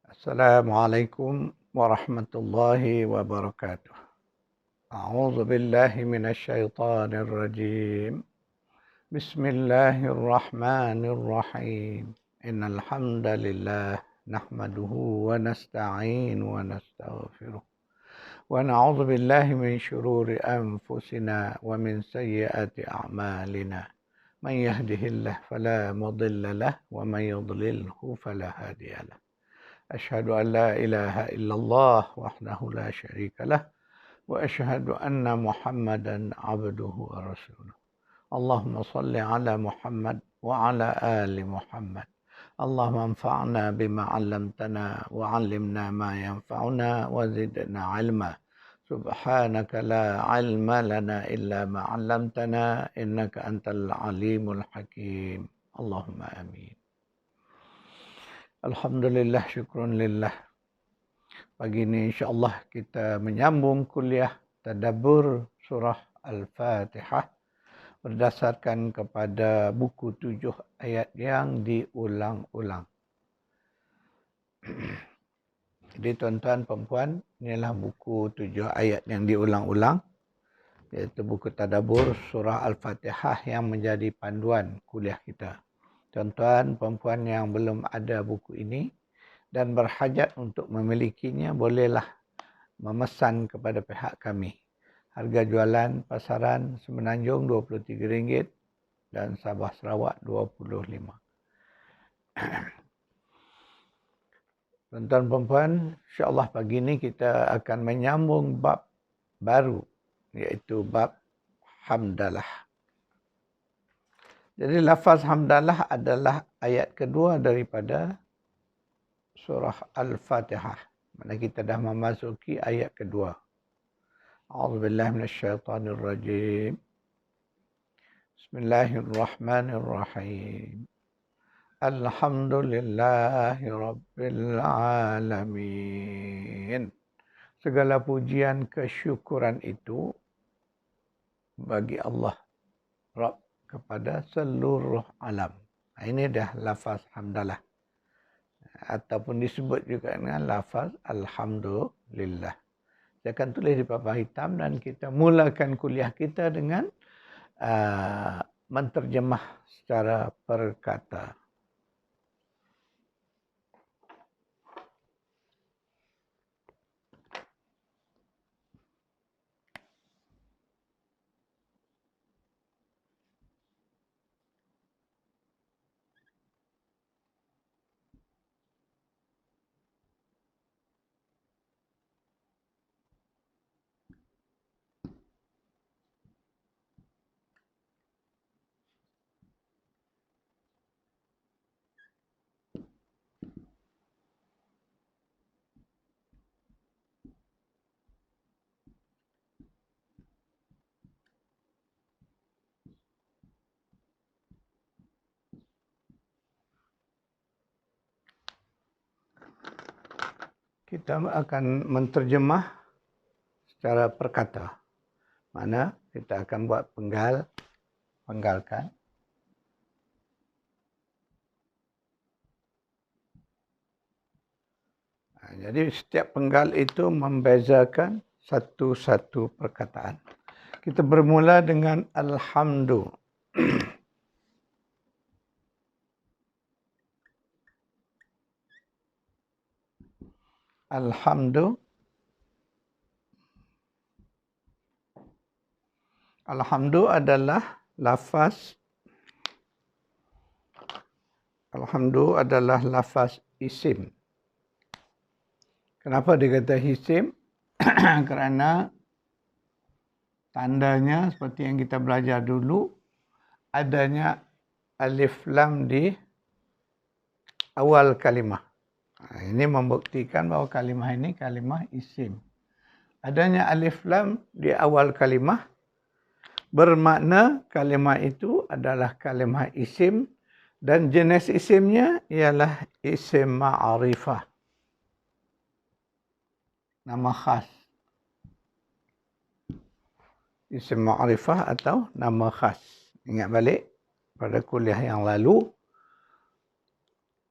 Assalamualaikum warahmatullahi wabarakatuh. A'udzu billahi minasy syaithanir rajim. Bismillahirrahmanirrahim. Innal hamdalillah nahmaduhu wa nasta'inu wa nastaghfiruh. Wa na'udzu billahi min syururi anfusina wa min sayyiati a'malina. Man yahdihillahu fala mudilla lahu wa man yudlilhu fala hadiya lahu. أشهد أن لا إله إلا الله وحده لا شريك له وأشهد أن محمدا عبده ورسوله اللهم صل على محمد وعلى آل محمد اللهم انفعنا بما علمتنا وعلمنا ما ينفعنا وزدنا علما سبحانك لا علم لنا إلا ما علمتنا إنك أنت العليم الحكيم اللهم آمين. Alhamdulillah, syukrun lillah. Pagi ini insyaAllah kita menyambung kuliah tadabbur surah Al-Fatihah berdasarkan kepada buku 7 ayat yang diulang-ulang. Jadi tuan-tuan perempuan, inilah buku 7 ayat yang diulang-ulang, iaitu buku tadabbur surah Al-Fatihah yang menjadi panduan kuliah kita. Tuan-tuan perempuan yang belum ada buku ini dan berhajat untuk memilikinya, bolehlah memesan kepada pihak kami. Harga jualan pasaran Semenanjung RM23 dan Sabah Sarawak RM25. Tuan-tuan perempuan, insyaAllah pagi ini kita akan menyambung bab baru, iaitu bab hamdalah. Jadi lafaz hamdalah adalah ayat kedua daripada surah Al-Fatihah. Mana kita dah memasuki ayat kedua. A'udzubillahi minasyaitanir rajim. Bismillahirrahmanirrahim. Alhamdulillahi rabbil alamin. Segala pujian kesyukuran itu bagi Allah Rabb kepada seluruh alam. Ini dah lafaz hamdalah. Ataupun disebut juga dengan lafaz alhamdulillah. Saya akan tulis di papan hitam dan kita mulakan kuliah kita dengan menterjemah secara perkata. Kita akan menterjemah secara perkata. Mana kita akan buat penggalkan. Jadi setiap penggal itu membezakan satu-satu perkataan. Kita bermula dengan alhamdu. Alhamdu. Alhamdu adalah lafaz. Alhamdu adalah lafaz isim. Kenapa dikata isim? Kerana tandanya seperti yang kita belajar dulu, adanya alif lam di awal kalimah. Ini membuktikan bahawa kalimah ini kalimah isim. Adanya alif lam di awal kalimah bermakna kalimah itu adalah kalimah isim dan jenis isimnya ialah isim ma'rifah. Nama khas. Isim ma'rifah atau nama khas. Ingat balik pada kuliah yang lalu,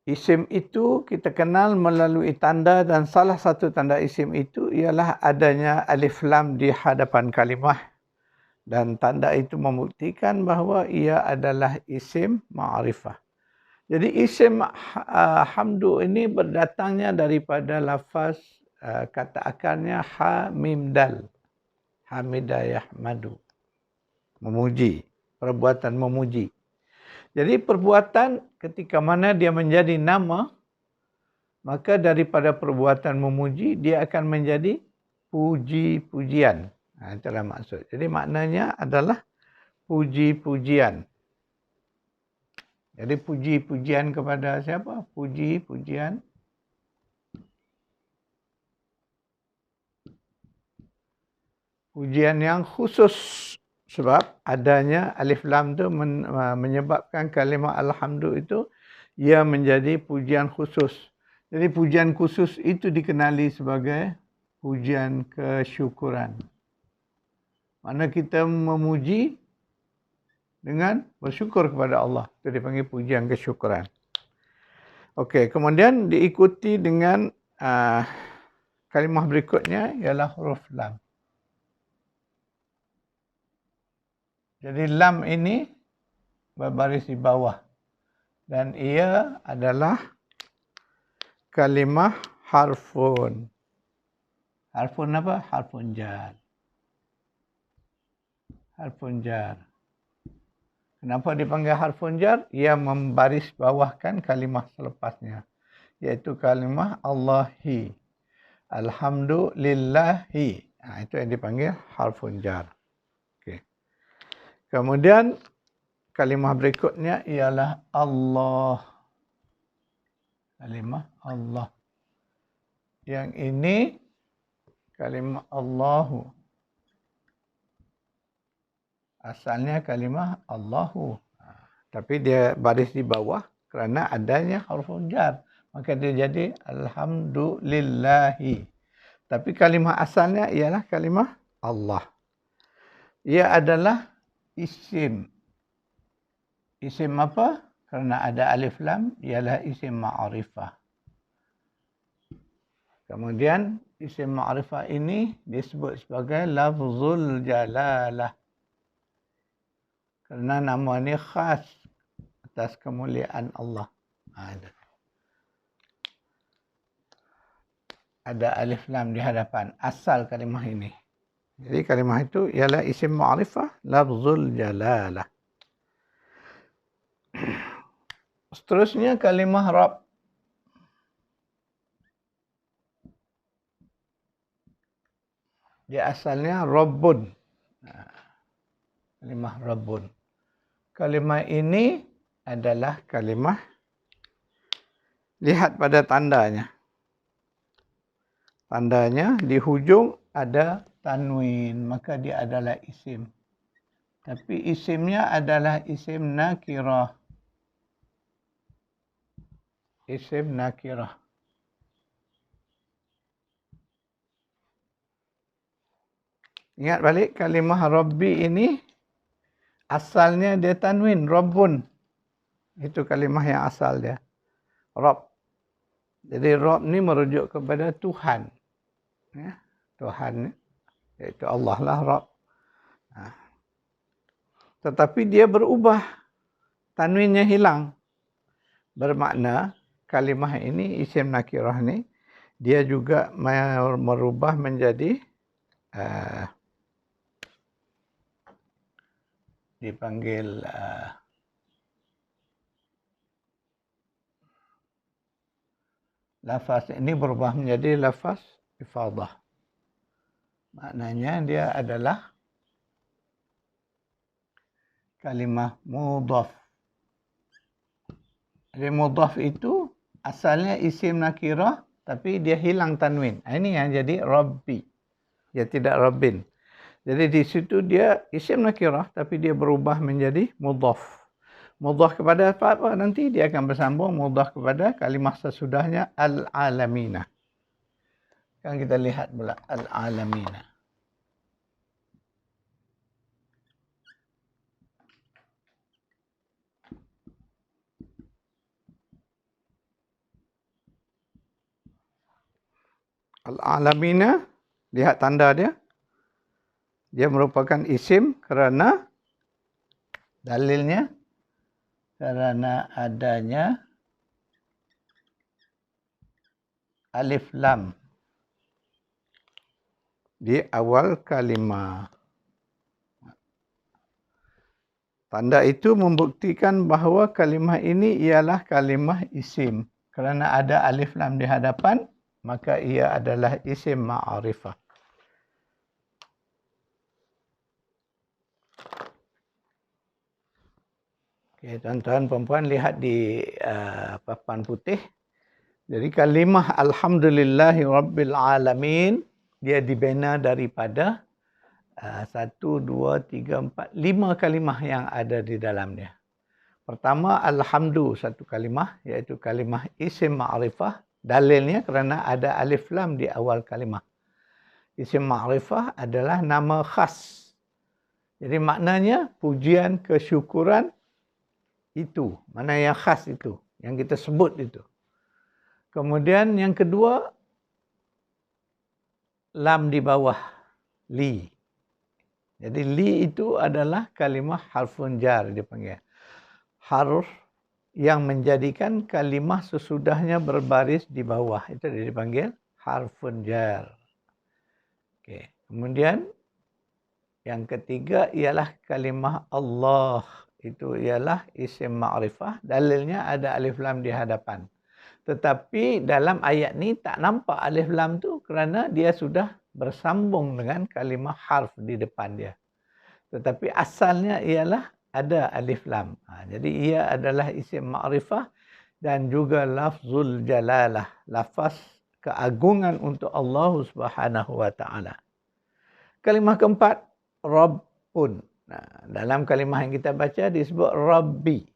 Isim itu kita kenal melalui tanda dan salah satu tanda isim itu ialah adanya alif lam di hadapan kalimah dan tanda itu membuktikan bahawa ia adalah isim ma'rifah. Jadi isim hamdu ini berdatangnya daripada lafaz kata akarnya ha mim dal. Hamida yahmadu. Memuji, perbuatan memuji. Jadi perbuatan ketika mana dia menjadi nama, maka daripada perbuatan memuji, dia akan menjadi puji-pujian. Itulah maksud. Jadi maknanya adalah puji-pujian. Jadi puji-pujian kepada siapa? Puji-pujian. Pujian yang khusus. Sebab adanya alif lam itu menyebabkan kalimah alhamdu itu ia menjadi pujian khusus. Jadi pujian khusus itu dikenali sebagai pujian kesyukuran. Mana kita memuji dengan bersyukur kepada Allah. Itu dipanggil pujian kesyukuran. Okey, kemudian diikuti dengan kalimah berikutnya ialah huruf lam. Jadi lam ini berbaris di bawah. Dan ia adalah kalimah harfun. Harfun apa? Harfun jar. Harfun jar. Kenapa dipanggil harfun jar? Ia membaris bawahkan kalimah selepasnya. Iaitu kalimah Allahi. Alhamdulillahi. Itu yang dipanggil harfun jar. Okay. Kemudian kalimah berikutnya ialah Allah. Kalimah Allah. Yang ini kalimah Allahu. Asalnya kalimah Allahu. Tapi dia baris di bawah kerana adanya huruf jar. Maka dia jadi Alhamdulillahi. Tapi kalimah asalnya ialah kalimah Allah. Ia adalah isim. Isim apa? Kerana ada alif lam, ialah isim ma'rifah. Kemudian isim ma'rifah ini disebut sebagai lafzul jalalah. Kerana nama ini khas atas kemuliaan Allah. Ada alif lam di hadapan asal kalimah ini. Jadi kalimah itu ialah isim ma'rifah lafzul jalalah. Seterusnya kalimah Rabb. Dia asalnya Rabbun. Kalimah Rabbun. Kalimah ini adalah kalimah, lihat pada tandanya. Tandanya di hujung ada tanwin, maka dia adalah isim. Tapi isimnya adalah isim nakirah. Isim nakirah. Ingat balik kalimah Rabbi ini asalnya dia tanwin, Rabbun. Itu kalimah yang asal dia. Rabb. Jadi Rabb ni merujuk kepada Tuhan. Ya, Tuhan iaitu Allah lah Rabb. Tetapi dia berubah. Tanwinnya hilang. Bermakna kalimah ini, isim nakirah ni, dia juga merubah menjadi dipanggil lafaz ini berubah menjadi lafaz ifadah. Maknanya dia adalah kalimah mudhaf. Jadi mudhaf itu asalnya isim nakirah tapi dia hilang tanwin. Ini yang jadi Rabbi. Dia tidak Rabbin. Jadi di situ dia isim nakirah tapi dia berubah menjadi mudhaf. Mudhaf kepada apa? Nanti dia akan bersambung mudhaf kepada kalimah sesudahnya al-alamina. Kan kita lihat pula al-alamina. Al-alamina, lihat tanda dia. Dia merupakan isim kerana dalilnya kerana adanya alif lam di awal kalimah. Tanda itu membuktikan bahawa kalimah ini ialah kalimah isim. Kerana ada alif lam di hadapan, maka ia adalah isim ma'arifah. Okay, tuan-tuan perempuan lihat di papan putih. Jadi kalimah Alhamdulillahi Rabbil Alamin, dia dibina daripada 1, 2, 3, 4, 5 kalimah yang ada di dalamnya. Pertama, Alhamdu, satu kalimah, iaitu kalimah isim ma'rifah. Dalilnya kerana ada alif lam di awal kalimah. Isim ma'rifah adalah nama khas. Jadi maknanya pujian, kesyukuran itu. Mana yang khas itu, yang kita sebut itu. Kemudian yang kedua, lam di bawah, li. Jadi li itu adalah kalimah harfun jar dipanggil. Harf yang menjadikan kalimah sesudahnya berbaris di bawah. Itu dipanggil harfun jar. Okay. Kemudian yang ketiga ialah kalimah Allah. Itu ialah isim ma'rifah. Dalilnya ada alif lam di hadapan. Tetapi dalam ayat ni tak nampak alif lam tu kerana dia sudah bersambung dengan kalimah harf di depan dia. Tetapi asalnya ialah ada alif lam. Jadi ia adalah isim ma'rifah dan juga lafzul jalalah. Lafaz keagungan untuk Allah Subhanahu wa taala. Kalimah keempat, Rabbun. Dalam kalimah yang kita baca disebut Rabbi.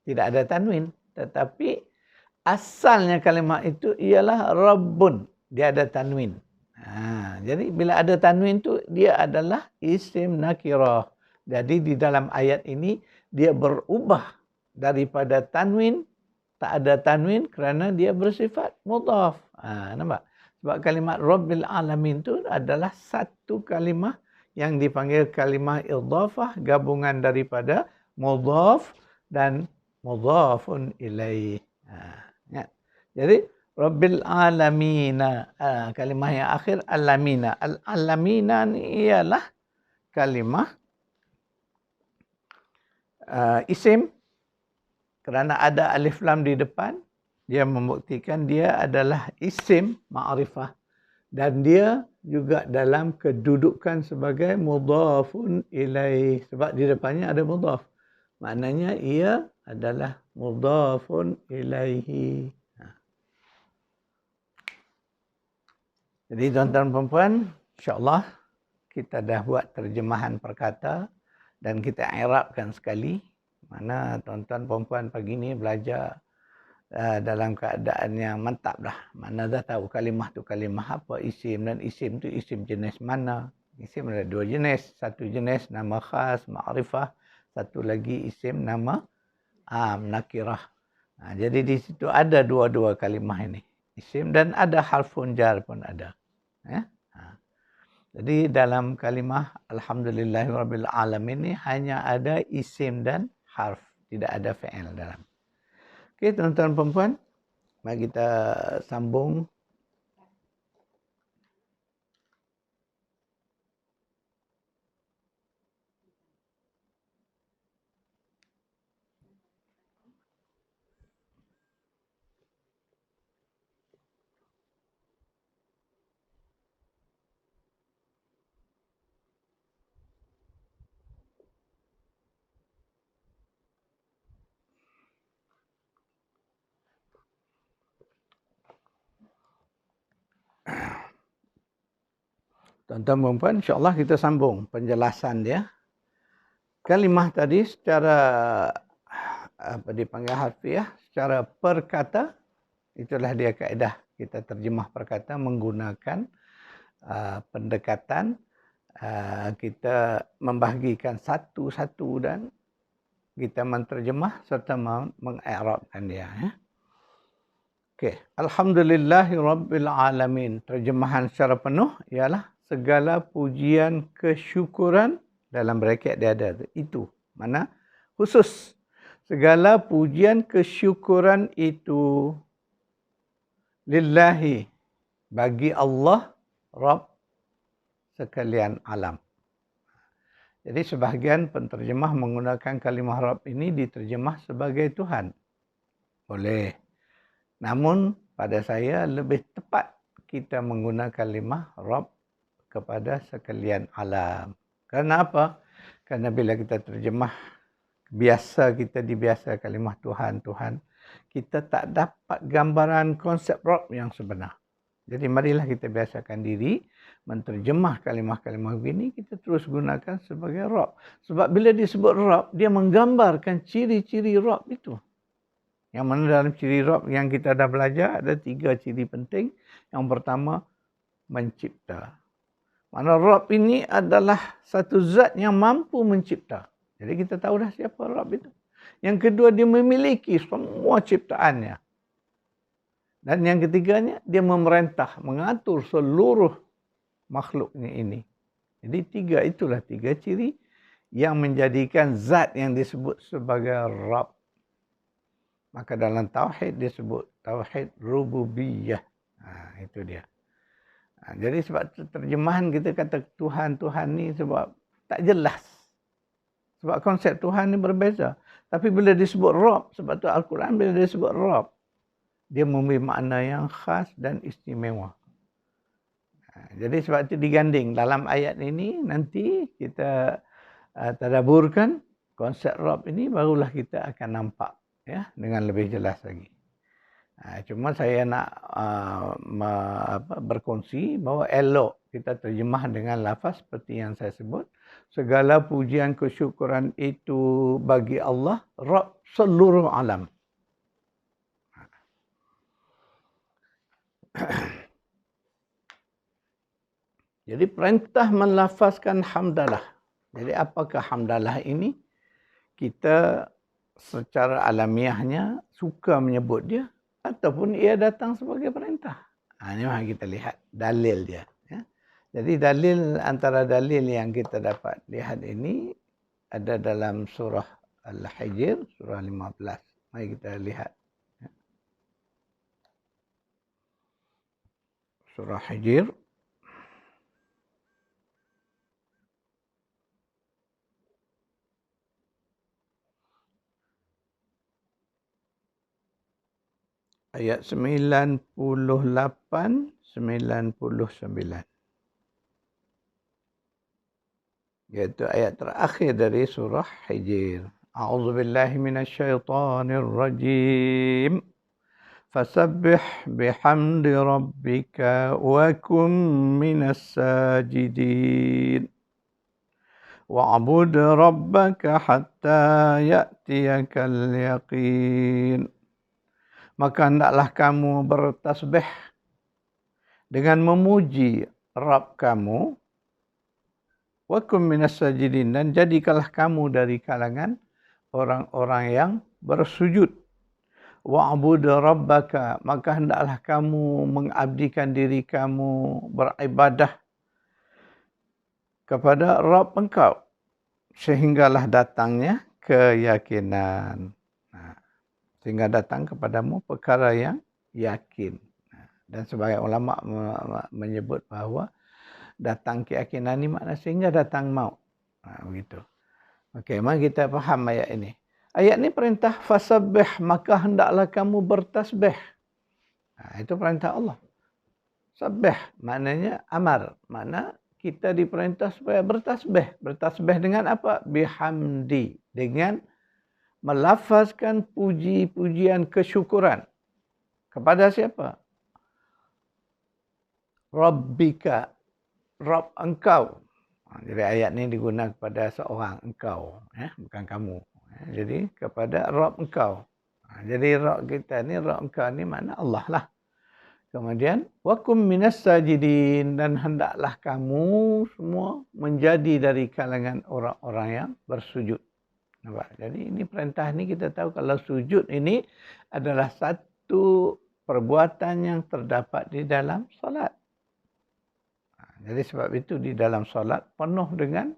Tidak ada tanwin. Tetapi asalnya kalimah itu ialah Rabbun. Dia ada tanwin. Jadi bila ada tanwin tu dia adalah isim nakirah. Jadi di dalam ayat ini dia berubah daripada tanwin, tak ada tanwin kerana dia bersifat mudhaf. Nampak? Sebab kalimat Rabbil Alamin tu adalah satu kalimah yang dipanggil kalimah idhafah, gabungan daripada mudhaf dan mudhafun ilaih. Jadi Rabbil Alamina. Kalimah yang akhir Alamina. Al-Alamina ni ialah kalimah isim kerana ada alif lam di depan. Dia membuktikan dia adalah isim ma'rifah. Dan dia juga dalam kedudukan sebagai mudhafun ilaih. Sebab di depannya ada mudhaf. Maknanya ia adalah mudhafun ilaihi. Jadi tuan-tuan perempuan, insyaAllah kita dah buat terjemahan perkata dan kita i'rabkan sekali. Mana tuan-tuan perempuan pagi ni belajar dalam keadaan yang mantap dah. Mana dah tahu kalimah tu kalimah apa, isim, dan isim tu isim jenis mana. Isim ada dua jenis. Satu jenis nama khas, ma'rifah. Satu lagi isim nama nakirah. Jadi di situ ada dua-dua kalimah ini. Isim dan ada harfun jar pun ada. Jadi dalam kalimah Alhamdulillahirabbil alamin ini hanya ada isim dan harf, tidak ada fi'il dalam. Okey, tuan-tuan perempuan, mari kita sambung. Tuan-tuan perempuan, insyaAllah kita sambung penjelasan dia. Kalimah tadi secara dipanggil harfiah, secara perkata, itulah dia kaedah kita terjemah perkata menggunakan pendekatan kita membahagikan satu-satu dan kita menterjemah serta mengi'rabkan dia. Okey, alhamdulillahi rabbil alamin. Terjemahan secara penuh ialah segala pujian kesyukuran, dalam braket dia ada itu. Mana khusus segala pujian kesyukuran itu lillahi, bagi Allah, Rabb sekalian alam. Jadi sebahagian penterjemah menggunakan kalimah Rabb ini diterjemah sebagai Tuhan. Boleh. Namun pada saya lebih tepat kita menggunakan kalimah Rabb kepada sekalian alam. Kerana apa? Kerana bila kita terjemah, biasa kita dibiasa kalimah Tuhan, Tuhan, kita tak dapat gambaran konsep Rabb yang sebenar. Jadi marilah kita biasakan diri menterjemah kalimah-kalimah begini, kita terus gunakan sebagai Rabb. Sebab bila disebut Rabb, dia menggambarkan ciri-ciri Rabb itu. Yang mana dalam ciri Rabb yang kita dah belajar, ada 3 ciri penting. Yang pertama, mencipta. Mana Rabb ini adalah satu zat yang mampu mencipta. Jadi kita tahu dah siapa Rabb itu. Yang kedua, dia memiliki semua ciptaannya. Dan yang ketiganya, dia memerintah, mengatur seluruh makhluknya ini. Jadi itulah 3 ciri yang menjadikan zat yang disebut sebagai Rabb. Maka dalam tauhid disebut tauhid rububiyah. Itu dia. Jadi sebab terjemahan kita kata Tuhan ni sebab tak jelas. Sebab konsep Tuhan ni berbeza. Tapi bila disebut Rabb, sebab tu Al-Quran bila disebut Rabb, dia memberi makna yang khas dan istimewa. Jadi sebab itu diganding dalam ayat ini, nanti kita tadaburkan konsep Rabb ini, barulah kita akan nampak ya dengan lebih jelas lagi. Cuma saya nak berkongsi bahawa elok kita terjemah dengan lafaz seperti yang saya sebut. Segala pujian kesyukuran itu bagi Allah, Rabb seluruh alam. Jadi perintah melafazkan hamdalah. Jadi apakah hamdalah ini? Kita secara alamiahnya suka menyebut dia ataupun ia datang sebagai perintah. Ini mari kita lihat dalil dia. Ya. Jadi dalil, antara dalil yang kita dapat lihat ini ada dalam surah Al-Hijr, surah 15. Mari kita lihat. Ya. Surah Hijr. Ayat 98, 99. Iaitu ayat terakhir dari surah Hijr. A'udzubillahi minasyaitonirrajim. Fasabbih bihamdi rabbika wa kum minas sajidin. Wa'bud rabbaka hatta ya'tiyakal yaqin. Maka hendaklah kamu bertasbih dengan memuji Rabb kamu. Wa kum minas sajidin, dan jadikanlah kamu dari kalangan orang-orang yang bersujud. Wa'bud rabbaka, maka hendaklah kamu mengabdikan diri kamu, beribadah kepada Rabb engkau, sehinggalah datangnya keyakinan. Sehingga datang kepadamu perkara yang yakin. Dan sebagai ulama menyebut bahawa datang keyakinan ini makna sehingga datang maut. Begitu. Okey, mari kita faham ayat ini. Ayat ini perintah fasabbih, maka hendaklah kamu bertasbih. Itu perintah Allah. Sabbih maknanya amar. Makna kita diperintah supaya bertasbih. Bertasbih dengan apa? Bihamdi. Dengan melafazkan puji-pujian kesyukuran. Kepada siapa? Rabbika. Rabb engkau. Jadi ayat ini digunakan kepada seorang engkau. Bukan kamu. Jadi kepada Rabb engkau. Jadi Rabb kita ni, Rabb engkau ni makna Allah lah. Kemudian, wakum minas sajidin, dan hendaklah kamu semua menjadi dari kalangan orang-orang yang bersujud. Nampak? Jadi ini perintah ni kita tahu kalau sujud ini adalah satu perbuatan yang terdapat di dalam solat. Jadi sebab itu di dalam solat penuh dengan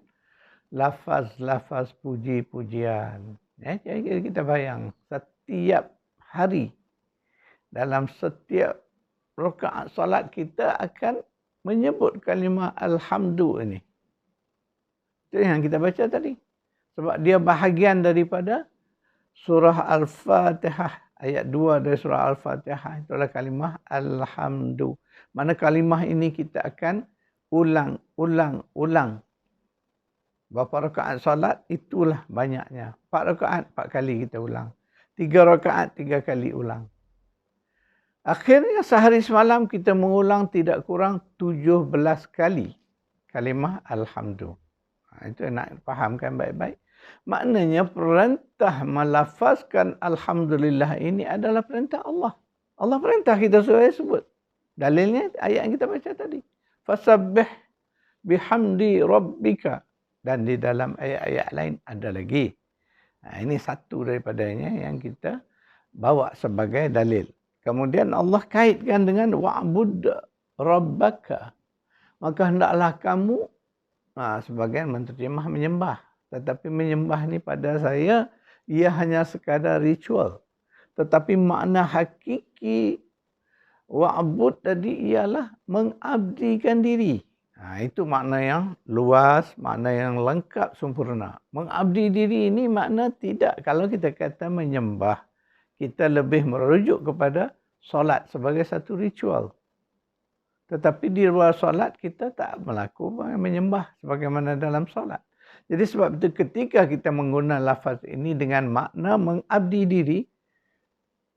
lafaz-lafaz puji-pujian. Jadi kita bayang setiap hari dalam setiap rakaat solat kita akan menyebut kalimah alhamdu ini. Itu yang kita baca tadi. Sebab dia bahagian daripada surah Al-Fatihah. Ayat 2 dari surah Al-Fatihah. Itulah kalimah alhamdu. Mana kalimah ini kita akan ulang. Berapa rakaat solat, itulah banyaknya. 4 rakaat, 4 kali kita ulang. 3 rakaat, 3 kali ulang. Akhirnya sehari semalam kita mengulang tidak kurang 17 kali kalimah alhamdu. Itu nak fahamkan baik-baik. Maknanya perintah melafazkan alhamdulillah ini adalah perintah Allah. Allah perintah kita supaya sebut. Dalilnya ayat yang kita baca tadi. Fasabbih bihamdi rabbika. Dan di dalam ayat-ayat lain ada lagi. Ini satu daripadanya yang kita bawa sebagai dalil. Kemudian Allah kaitkan dengan wa'bud rabbaka. Maka hendaklah kamu, sebagian menterjemah menyembah. Tetapi menyembah ni pada saya, ia hanya sekadar ritual. Tetapi makna hakiki wa'bud tadi ialah mengabdikan diri. Itu makna yang luas, makna yang lengkap, sempurna. Mengabdi diri ini makna tidak. Kalau kita kata menyembah, kita lebih merujuk kepada solat sebagai satu ritual. Tetapi di luar solat, kita tak melakukan menyembah sebagaimana dalam solat. Jadi sebab itu ketika kita menggunakan lafaz ini dengan makna mengabdi diri,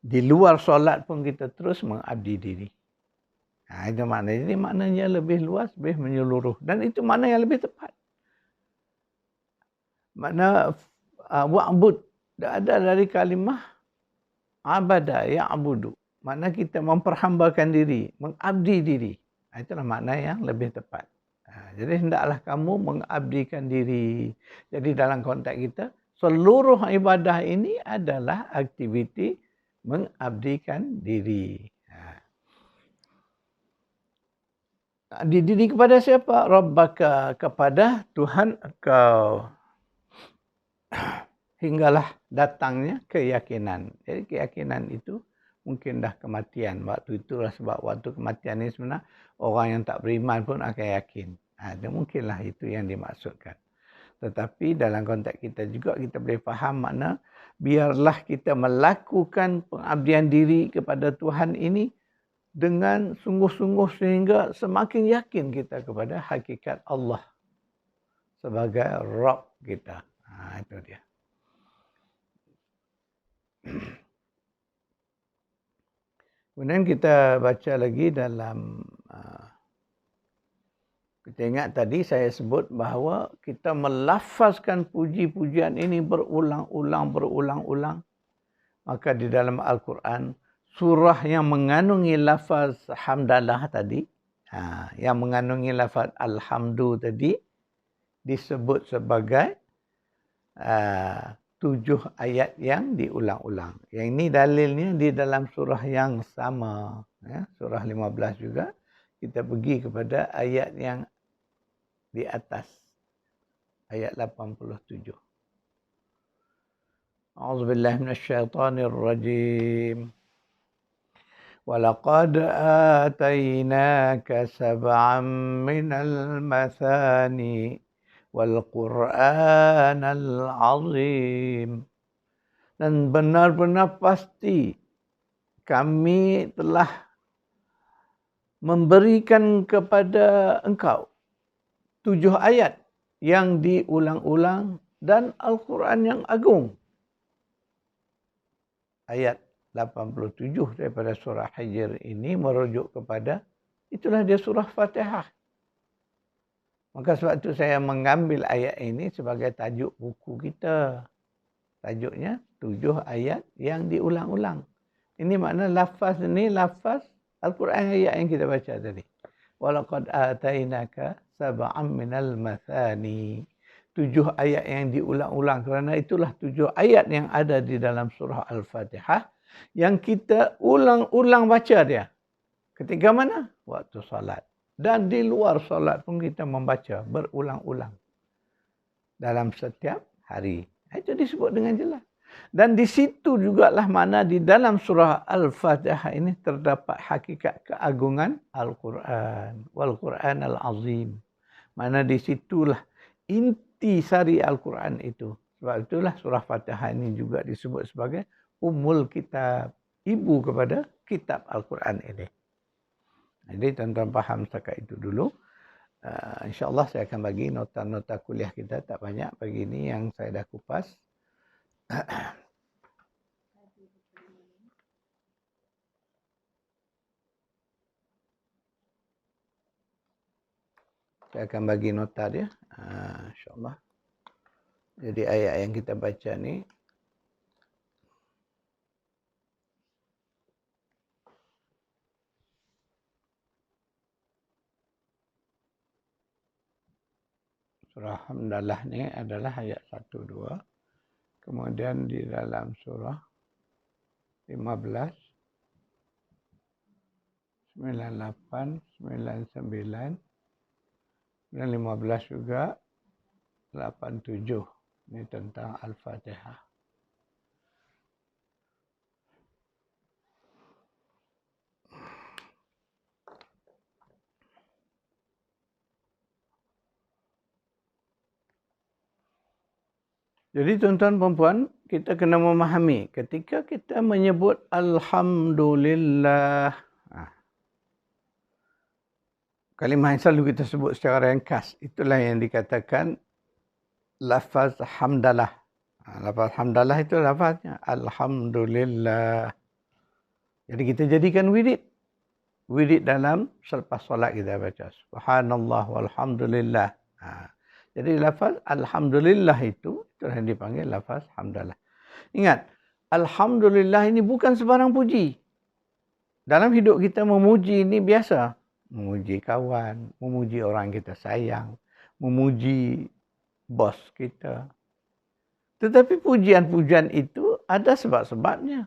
di luar solat pun kita terus mengabdi diri. Itu maknanya. Jadi maknanya lebih luas, lebih menyeluruh. Dan itu makna yang lebih tepat. Makna wa'bud ada dari kalimah abada ya'budu. Makna kita memperhambakan diri, mengabdi diri. Itulah makna yang lebih tepat. Jadi hendaklah kamu mengabdikan diri. Jadi dalam konteks kita, seluruh ibadah ini adalah aktiviti mengabdikan diri. Diri kepada siapa? Rabbaka, kepada Tuhan engkau. Hinggalah datangnya keyakinan. Jadi keyakinan itu mungkin dah kematian. Waktu itulah sebab waktu kematian ini sebenarnya orang yang tak beriman pun akan yakin. Mungkinlah itu yang dimaksudkan. Tetapi dalam konteks kita juga kita boleh faham makna biarlah kita melakukan pengabdian diri kepada Tuhan ini dengan sungguh-sungguh sehingga semakin yakin kita kepada hakikat Allah sebagai Rabb kita. Itu dia. Kemudian kita baca lagi dalam, kita ingat tadi saya sebut bahawa kita melafazkan puji-pujian ini berulang-ulang. Maka di dalam Al-Quran, surah yang mengandungi lafaz hamdalah tadi, yang mengandungi lafaz alhamdu tadi, disebut sebagai 7 ayat yang diulang-ulang. Yang ini dalilnya di dalam surah yang sama. Surah 15 juga. Kita pergi kepada ayat yang di atas. Ayat 87. A'udzubillahi minasyaitonirrajim. وَلَقَدْ آتَيْنَاكَ سَبْعًا مِنَ الْمَثَانِي وَالْقُرْآنَ الْعَظِيمِ. Dan benar-benar pasti kami telah memberikan kepada engkau 7 ayat yang diulang-ulang dan Al-Quran yang agung. Ayat 87 daripada surah Hijr ini merujuk kepada, itulah dia surah Fatihah. Maka sebab itu saya mengambil ayat ini sebagai tajuk buku kita. Tajuknya 7 ayat yang diulang-ulang. Ini makna lafaz ini, lafaz Al-Quran ayat yang kita baca tadi. وَلَقَدْ آتَيْنَاكَ سَبْعًا مِنَ الْمَثَانِي. 7 ayat yang diulang-ulang kerana itulah 7 ayat yang ada di dalam surah Al-Fatihah yang kita ulang-ulang baca dia. Ketika mana? Waktu solat. Dan di luar solat pun kita membaca berulang-ulang dalam setiap hari. Itu disebut dengan jelas. Dan di situ jugalah mana di dalam surah Al-Fatihah ini terdapat hakikat keagungan Al-Quran. Wal-Quran Al-Azim. Mana di situlah inti sari Al-Quran itu. Sebab itulah surah Fatihah ini juga disebut sebagai Ummul Kitab. Ibu kepada kitab Al-Quran ini. Jadi tuan-tuan faham setakat itu dulu. InsyaAllah saya akan bagi nota-nota kuliah kita. Tak banyak pagi ini yang saya dah kupas. Saya akan bagi nota dia. InsyaAllah. Jadi ayat yang kita baca ni. Surah Hamdalah ni adalah ayat 1, 2. Kemudian di dalam surah 15, 98, 99, dan 15 juga, 87. Ini tentang Al-Fatihah. Jadi tuan-tuan perempuan, kita kena memahami ketika kita menyebut Alhamdulillah. Kalimah yang selalu kita sebut secara ringkas. Itulah yang dikatakan lafaz hamdalah. Lafaz hamdalah itu lafaznya Alhamdulillah. Jadi kita jadikan wirid. Wirid dalam selepas solat kita baca. Subhanallah walhamdulillah. Jadi lafaz Alhamdulillah itu yang dipanggil lafaz hamdalah. Ingat, Alhamdulillah ini bukan sebarang puji. Dalam hidup kita memuji ini biasa. Memuji kawan, memuji orang kita sayang, memuji bos kita. Tetapi pujian-pujian itu ada sebab-sebabnya.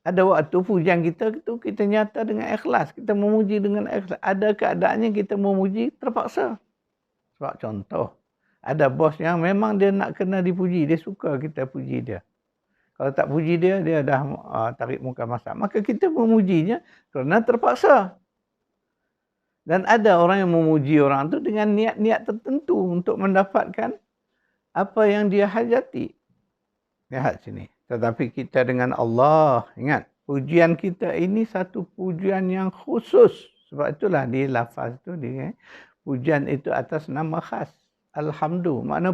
Ada waktu pujian kita itu kita nyata dengan ikhlas. Kita memuji dengan ikhlas. Ada keadaannya kita memuji terpaksa. Sebab contoh, ada bos yang memang dia nak kena dipuji. Dia suka kita puji dia. Kalau tak puji dia, dia dah tarik muka masak. Maka kita memujinya kerana terpaksa. Dan ada orang yang memuji orang tu dengan niat-niat tertentu untuk mendapatkan apa yang dia hajati. Lihat sini. Tetapi kita dengan Allah, ingat, pujian kita ini satu pujian yang khusus. Sebab itulah di lafaz tu dia, pujian itu atas nama khas. Alhamdulillah. Makna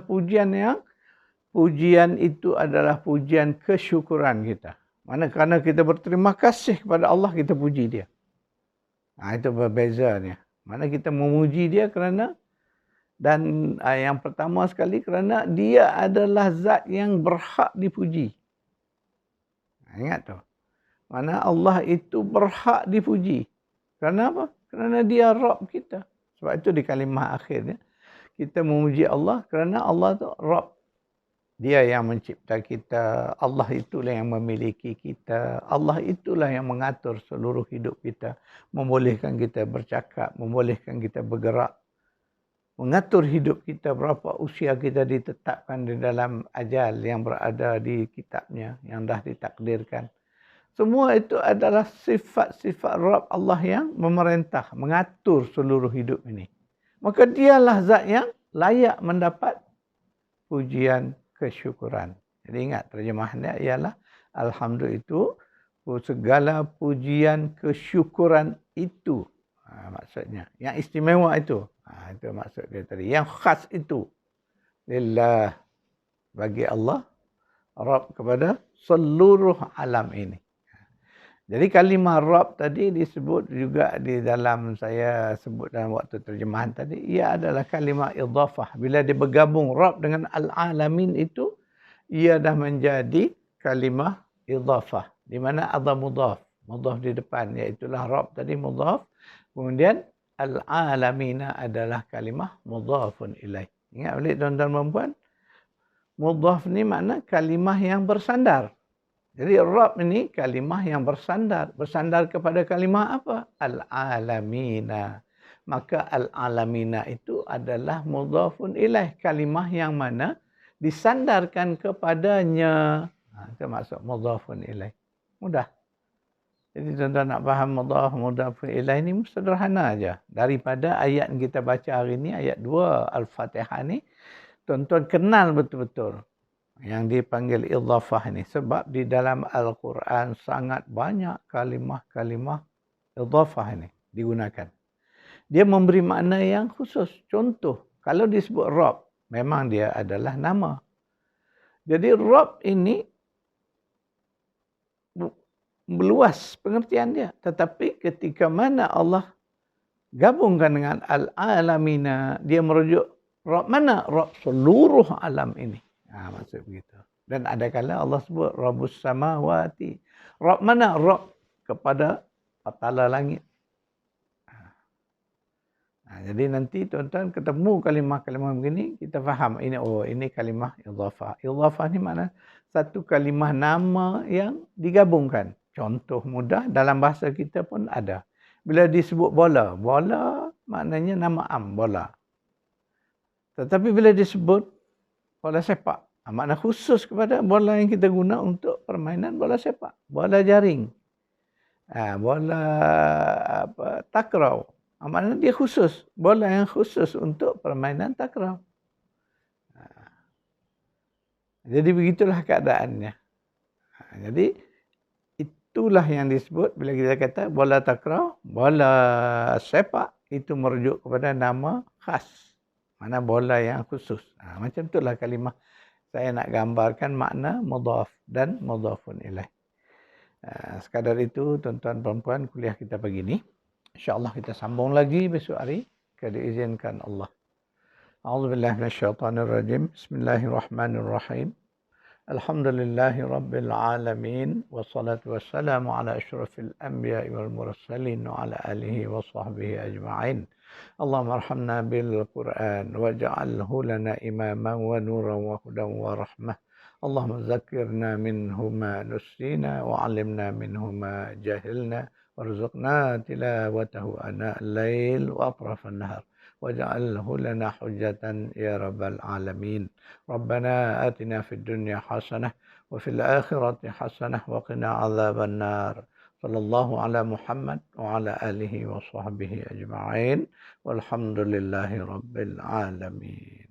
pujian itu adalah pujian kesyukuran kita. Mana kerana kita berterima kasih kepada Allah, kita puji dia. Itu berbezanya. Mana kita memuji dia kerana, dan yang pertama sekali kerana dia adalah zat yang berhak dipuji. Ingat tu. Mana Allah itu berhak dipuji. Kerana apa? Kerana dia Rabb kita. Sebab itu di kalimah akhirnya, kita memuji Allah kerana Allah tu Rabb. Dia yang mencipta kita. Allah itulah yang memiliki kita. Allah itulah yang mengatur seluruh hidup kita. Membolehkan kita bercakap. Membolehkan kita bergerak. Mengatur hidup kita, berapa usia kita ditetapkan di dalam ajal yang berada di kitabnya. Yang dah ditakdirkan. Semua itu adalah sifat-sifat Rabb Allah yang memerintah, mengatur seluruh hidup ini. Maka dialah zat yang layak mendapat pujian kesyukuran. Jadi ingat terjemahannya ialah Alhamdulillah itu segala pujian kesyukuran itu. Maksudnya. Yang istimewa itu. Itu maksud dia tadi. Yang khas itu. Lillah. Bagi Allah. Rabb kepada seluruh alam ini. Jadi kalimah Rabb tadi disebut juga di dalam, saya sebut dalam waktu terjemahan tadi, ia adalah kalimah idhafah. Bila dia bergabung Rabb dengan al-alamin itu, ia dah menjadi kalimah idhafah. Di mana ada mudhaf. Mudhaf di depan, iaitulah Rabb tadi mudhaf. Kemudian al-alamina adalah kalimah mudhafun ilaih. Ingat balik tuan-tuan dan puan, mudhaf ni makna kalimah yang bersandar. Jadi Rabb ini kalimah yang bersandar. Bersandar kepada kalimah apa? Al-alamina. Maka al-alamina itu adalah mudhafun ilaih. Kalimah yang mana disandarkan kepadanya. Itu maksud mudhafun ilaih. Mudah. Jadi tuan-tuan nak faham mudhafun ilaih ni sederhana aja. Daripada ayat yang kita baca hari ni, ayat 2 Al-Fatihah ni, tuan-tuan kenal betul-betul yang dipanggil idhafah ni. Sebab di dalam Al-Quran sangat banyak kalimah-kalimah idhafah ni digunakan. Dia memberi makna yang khusus. Contoh, kalau disebut Rabb, memang dia adalah nama. Jadi Rabb ini meluas pengertian dia. Tetapi ketika mana Allah gabungkan dengan al-alamina, dia merujuk Rabb mana? Rabb seluruh alam ini. Maksud begitu. Dan ada kala Allah sebut Rabbus samawati. Rabb mana? Rabb kepada patala langit. Jadi nanti tuan-tuan ketemu kalimah-kalimah begini, kita faham ini ini kalimah idhafah. Idhafah ni makna satu kalimah nama yang digabungkan. Contoh mudah dalam bahasa kita pun ada. Bila disebut bola, bola maknanya nama am, bola. Tetapi bila disebut bola sepak, makna khusus kepada bola yang kita guna untuk permainan bola sepak. Bola jaring. Bola takraw. Maknanya dia khusus. Bola yang khusus untuk permainan takraw. Jadi begitulah keadaannya. Jadi itulah yang disebut bila kita kata bola takraw, bola sepak, itu merujuk kepada nama khas. Mana bola yang khusus. Macam itulah kalimah saya nak gambarkan makna mudhaf dan mudhafun ilaih. Sekadar itu tuan-tuan perempuan kuliah kita pagi ini. InsyaAllah kita sambung lagi besok hari. Kalau diizinkan Allah. A'udzubillahi minasyaitanirrajim. Bismillahirrahmanirrahim. Alhamdulillahi rabbil alamin. Wassalatu wassalamu ala asyrafil anbiya'i wal mursalin wa ala alihi wa sahbihi ajma'in. Allahumma arhamna bil Qur'an waj'alhu lana imaman wa nuran wa hudan wa rahmah. Allahumma zakkirna minhu ma nusina wa 'allimna minhu ma jahilna. وارزقنا تلاوته آناء الليل وأطراف النهار واجعله لنا حجة يا رب العالمين ربنا آتنا في الدنيا حسنة وفي الآخرة حسنة وقنا عذاب النار صلى الله على محمد وعلى آله وصحبه أجمعين والحمد لله رب العالمين.